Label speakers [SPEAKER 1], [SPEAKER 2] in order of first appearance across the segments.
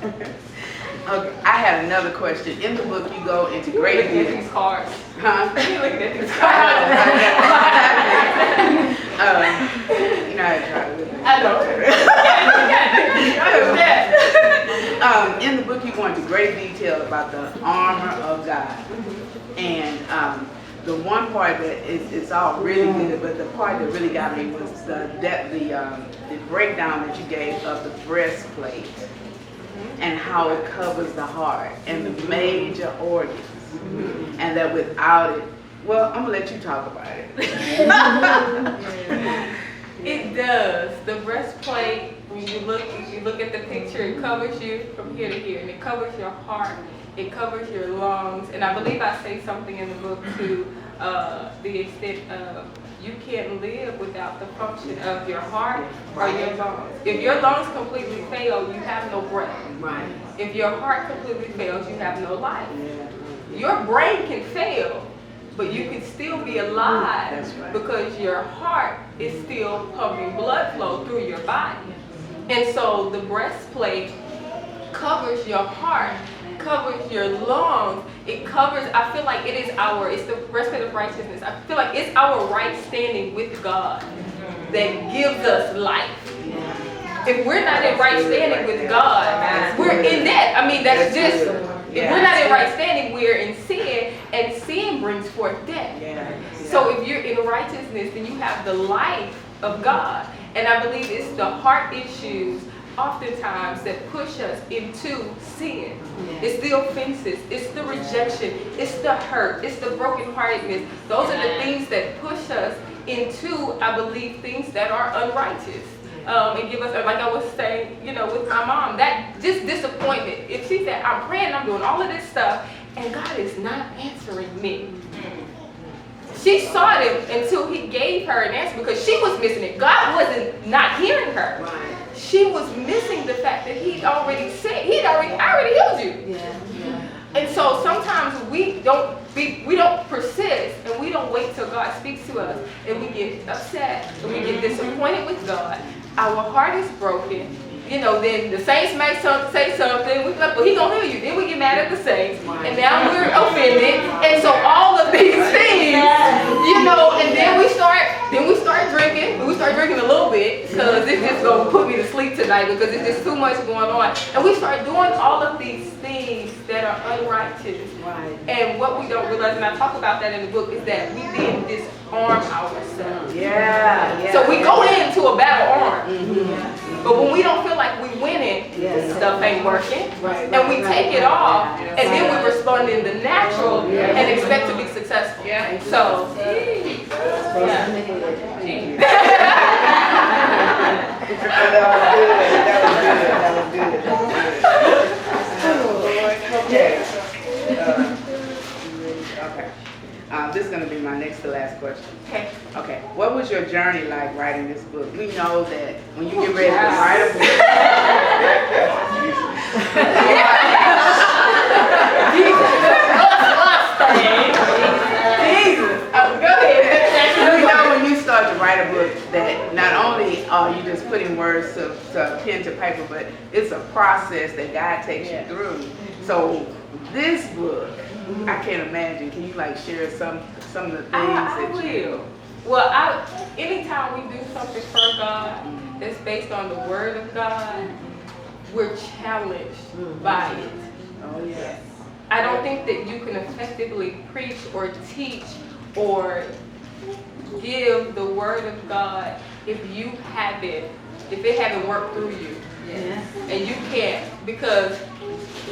[SPEAKER 1] Okay, I have another question. In the book, you go into great
[SPEAKER 2] Looking at
[SPEAKER 1] detail.
[SPEAKER 2] these cards.
[SPEAKER 1] Huh?
[SPEAKER 2] You looking at these
[SPEAKER 1] I
[SPEAKER 2] cards.
[SPEAKER 1] you know how to try to look.
[SPEAKER 2] I know.
[SPEAKER 1] In the book, you go into great detail about the armor of God, and the one part that it's all really good, but the part that really got me was the breakdown that you gave of the breastplate and how it covers the heart and the major organs, and that without it, well, I'm gonna let you talk about it.
[SPEAKER 2] It does. The breastplate, when you look at the picture, it covers you from here to here, and it covers your heart, it covers your lungs, and I believe I say something in the book to the extent of you can't live without the function of your heart or your lungs. If your lungs completely fail, you have no breath.
[SPEAKER 1] Right.
[SPEAKER 2] If your heart completely fails, you have no life. Your brain can fail, but you can still be alive.
[SPEAKER 1] That's right.
[SPEAKER 2] Because your heart is still pumping blood flow through your body. And so the breastplate covers your heart, covers your lungs. It covers, I feel like it's the breastplate of righteousness. I feel like it's our right standing with God that gives us life. If we're not in right standing with God, we're in debt. I mean, that's just, if we're not in right standing, we're in sin, and sin brings forth death. So if you're in righteousness, then you have the life of God. And I believe it's the heart issues oftentimes that push us into sin. It's the offenses, it's the rejection, it's the hurt, it's the brokenheartedness. Those are the things that push us into, I believe, things that are unrighteous. And give us, like I was saying, with my mom, that just disappointment. If she said, I'm praying, I'm doing all of this stuff, and God is not answering me. She sought him until he gave her an answer because she was missing it. God wasn't not hearing her. She was missing the fact that he'd already said, I already healed you. And so sometimes we don't persist, and we don't wait till God speaks to us, and we get upset, and we get disappointed with God. Our heart is broken. Then the saints may say something, we like, well, he gonna heal you. Then we get mad at the saints, and now we're offended. And so all of these things, and then we start drinking. And we start drinking a little bit, because it's just gonna put me to sleep tonight, because it's just too much going on. And we start doing all of these things that are unrighteous. And what we don't realize, and I talk about that in the book, is that we then disarm ourselves. So we go into a battle armed. But when we don't feel like we winning, stuff ain't working, and we take it off, and then we respond in the natural and expect to be successful. So,
[SPEAKER 1] this is going to be my next to last question.
[SPEAKER 2] Okay.
[SPEAKER 1] What was your journey like writing this book? We know that when you get ready to write a book, go ahead. We know when you start to write a book that not only are you just putting words to pen to paper, but it's a process that God takes you through. So this book, I can't imagine. Can you share some of the things
[SPEAKER 2] I will. Well, anytime we do something for God that's based on the Word of God, we're challenged by it. I don't think that you can effectively preach or teach or give the Word of God if it haven't worked through you. And you can't, because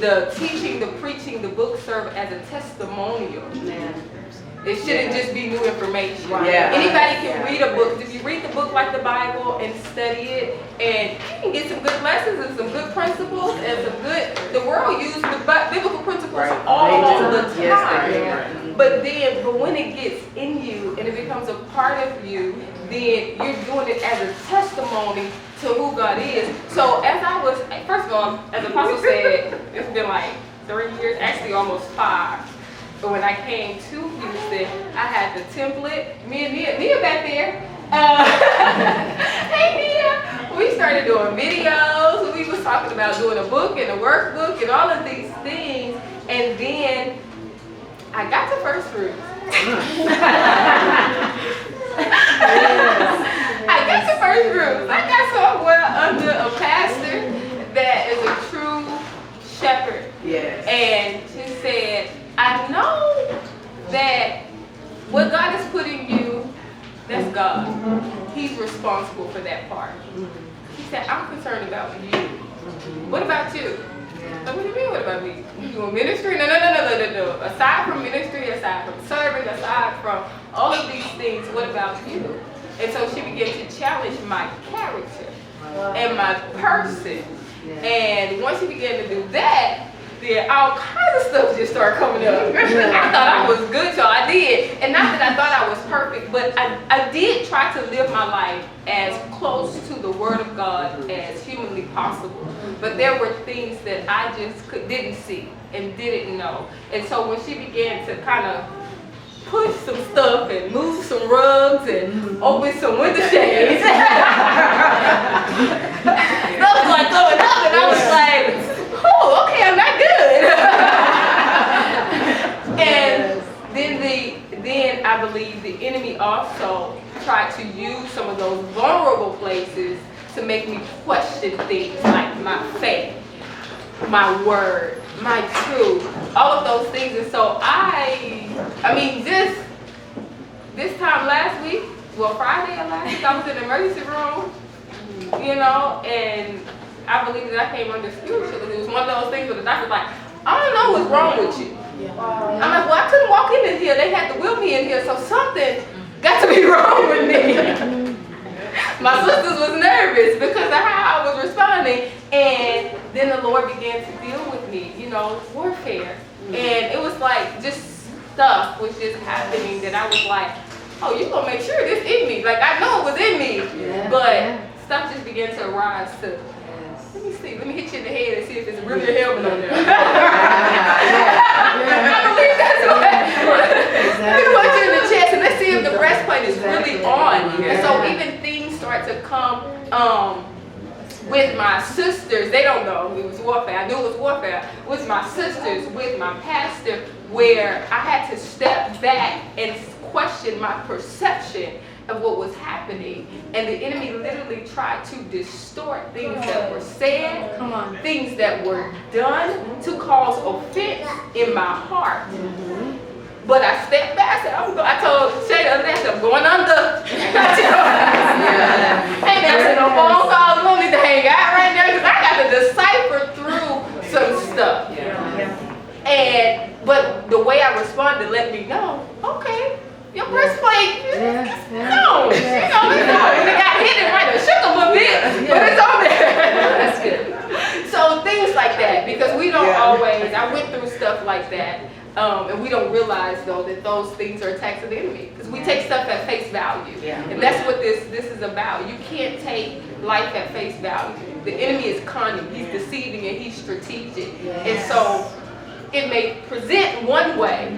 [SPEAKER 2] the teaching, the preaching, the book serve as a testimonial. It shouldn't just be new information. Anybody can read a book. If you read the book like the Bible and study it, and you can get some good lessons and some good principles and the world uses the biblical principles all the time. But when it gets in you and it becomes a part of you, then you're doing it as a testimony to who God is. So first of all, as Apostle said, it's been like 3 years, actually almost 5. But when I came to Houston, I had the template. Me and Nia back there. Hey Nia! we started doing videos. We was talking about doing a book and a workbook and all of these things. And then I got the first fruit. I got the first fruits. I got somewhere under a pastor that is a true shepherd.
[SPEAKER 1] Yes.
[SPEAKER 2] And she said, I know that what God has put in you, that's God. He's responsible for that part. She said, I'm concerned about you. What about you? Like, what do you mean, what about me? You doing ministry? No. Aside from ministry, aside from serving, aside from all of these things, what about you? And so she began to challenge my character and my person. And once she began to do that, then all kinds of stuff just started coming up. I thought I was good, y'all. I did. And not that I thought I was perfect, but I did try to live my life as close to the Word of God as humanly possible. But there were things that I just didn't see and didn't know. And so when she began to kind of push some stuff and move some rugs and open some window shades, stuff like going up, and I was like, oh, okay, I'm not good. And then I believe the enemy also tried to use some of those vulnerable places to make me question things like my faith, my word, my truth, all of those things. And so I mean, this time last week, well, Friday of last week, I was in the emergency room, you know, and I believe that I came under spiritual. It was one of those things where the doctor was like, I don't know what's wrong with you. I'm like, well, I couldn't walk in here. They had to wheel me in here, so something got to be wrong with me. My sisters was nervous because of how I was responding. And then the Lord began to deal with me, you know, warfare. And it was like just stuff was just happening that I was like, oh, you gonna make sure this in me. Like, I know it was in me. But stuff just began to arise to, let me see, let me hit you in the head and see if it's really a helmet on there. I believe that's what. Let me put you in the chest and let's see if the breastplate is really on. And so even things start to come with my sisters. They don't know it was warfare. I knew it was warfare. With my sisters, with my pastor, where I had to step back and question my perception of what was happening. And the enemy literally tried to distort things that were said, things that were done to cause offense in my heart. But I stepped back. I told Shay the other day, I'm going under. Ain't answering no phone calls. We don't need to hang out right now because I got to decipher through some stuff. But the way I responded let me know, okay, your breastplate, no, you know, it got hit and might have shook a little bit, but it's on there. That's good. So things like that, because we don't always, I went through stuff like that. And we don't realize, though, that those things are attacks of the enemy. Because we take stuff at face value. And that's what this is about. You can't take life at face value. The enemy is cunning. He's deceiving and he's strategic. And so it may present one way,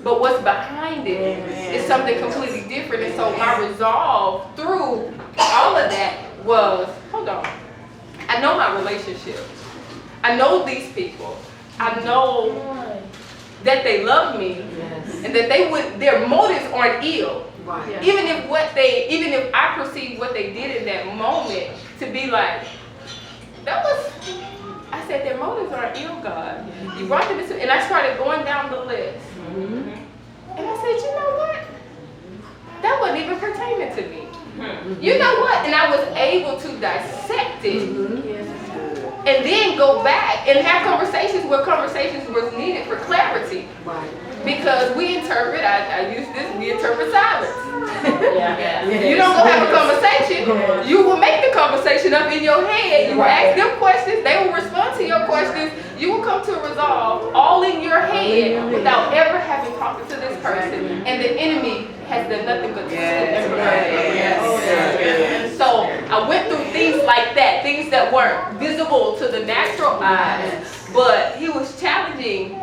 [SPEAKER 2] but what's behind it is something completely different. And so my resolve through all of that was, hold on, I know my relationship. I know these people. I know that they love me, and that their motives aren't ill. Even if I perceive what they did in that moment to be like, I said their motives aren't ill, God. You brought them into, and I started going down the list. And I said, you know what? That wasn't even pertaining to me. You know what? And I was able to dissect it. And then go back and have conversations where conversations was needed for clarity. Because we interpret, I use this, we interpret silence. You don't go have a conversation, you will make the conversation up in your head. You will ask them questions, they will respond to your questions. You will come to a resolve all in your head without ever having talked to this person. And the enemy has done nothing but So I went through things like that, things that weren't visible to the natural eyes, but he was challenging